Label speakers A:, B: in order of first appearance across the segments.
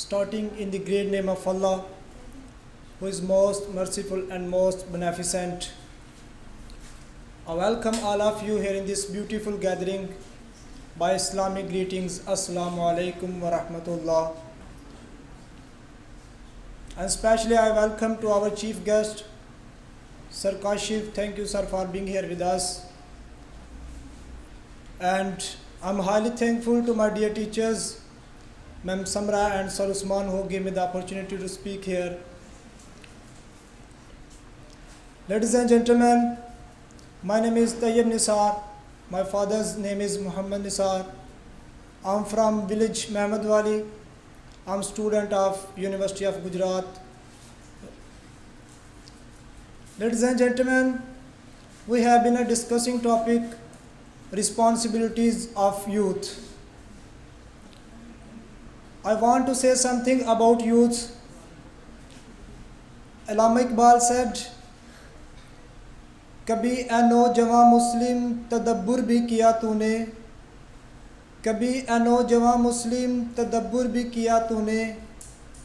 A: starting in the great name of Allah, who is most merciful and most beneficent. I welcome all of you here in this beautiful gathering by Islamic greetings. Assalamu alaikum wa rahmatullah. And especially I welcome to our chief guest, Sir Kashif. Thank you, sir, for being here with us. And I'm highly thankful to my dear teachers, Ma'am Samra and Sir Usman, who gave me the opportunity to speak here. Ladies and gentlemen, my name is Tayyib Nisar. My father's name is Muhammad Nisar. I'm from village Mehmadwali. I'm student of University of Gujarat. Ladies and gentlemen, we have been discussing topic responsibilities of youth. I want to say something about youth. Allama Iqbal said, कभी ए नौजवां मुस्लिम तदब्बुर भी किया तूने, कभी ए नौजवां मुस्लिम तदब्बुर भी किया तूने,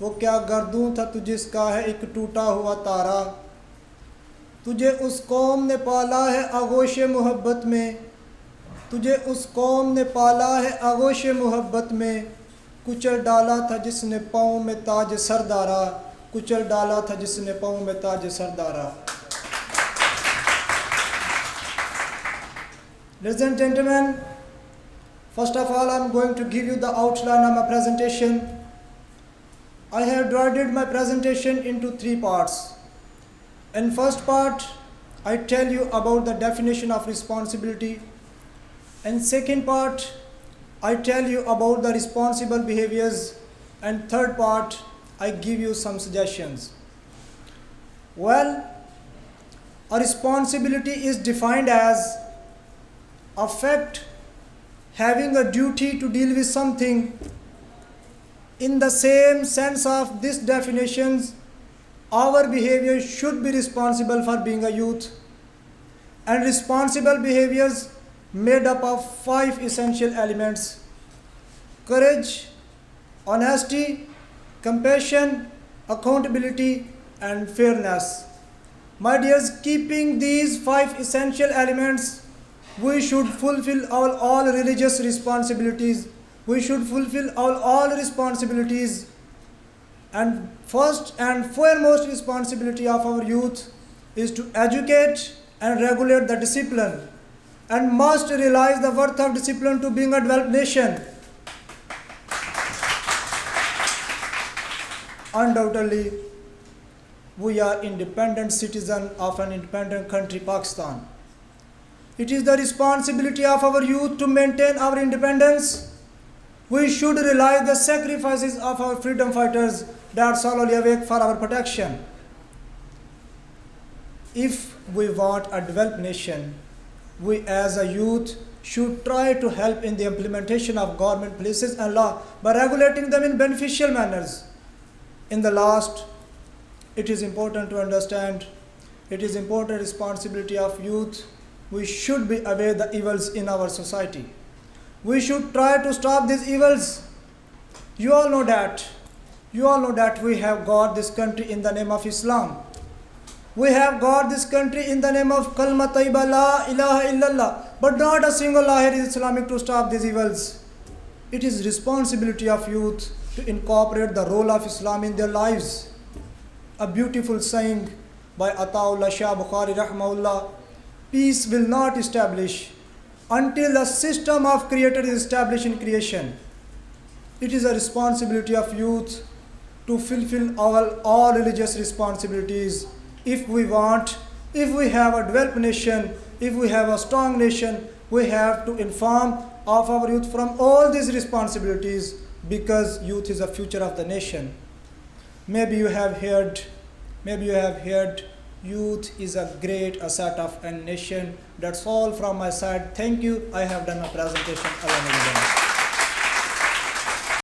A: वो क्या गर्दूं था तुझिसका है एक टूटा हुआ तारा, तुझे उस कौम ने पाला है आगोश मोहब्बत में, तुझे उस कौम ने पाला है आगोश मोहब्बत में, कुचल डाला था जिसने पाँव में ताज सरदारा, कुचल डाला था जिसने पाँव में ताज सरदारा. Ladies and gentlemen, first of all, I am going to give you the outline of my presentation. I have divided my presentation into three parts. In first part, I tell you about the definition of responsibility. In second part, I tell you about the responsible behaviors. And third part, I give you some suggestions. Well, a responsibility is defined as a fact having a duty to deal with something. In the same sense of these definitions, our behavior should be responsible for being a youth. And responsible behaviors made up of 5 essential elements: courage, honesty, compassion, accountability, and fairness. My dears, keeping these 5 essential elements, we should fulfill all religious responsibilities. We should fulfill all responsibilities. And first and foremost responsibility of our youth is to educate and regulate the discipline, and must realize the worth of discipline to being a developed nation. Undoubtedly, we are independent citizens of an independent country, Pakistan. It is the responsibility of our youth to maintain our independence. We should realize the sacrifices of our freedom fighters that solely awake for our protection. If we want a developed nation, we as a youth should try to help in the implementation of government policies and law by regulating them in beneficial manners. In the last, it is important to understand, it is important responsibility of youth. We should be aware of the evils in our society. We should try to stop these evils. You all know that we have got this country in the name of Islam. We have got this country in the name of Kalma Tayyiba La ilaha illallah. But not a single law here is Islamic to stop these evils. It is responsibility of youth to incorporate the role of Islam in their lives. A beautiful saying by Ataullah Shah Bukhari rahmahullah: peace will not establish until the system of creator is established in creation. It is a responsibility of youth to fulfill all religious responsibilities. If we have a developed nation, if we have a strong nation, we have to inform of our youth from all these responsibilities, because youth is the future of the nation. Maybe you have heard, youth is a great asset of a nation. That's all from my side. Thank you. I have done my presentation.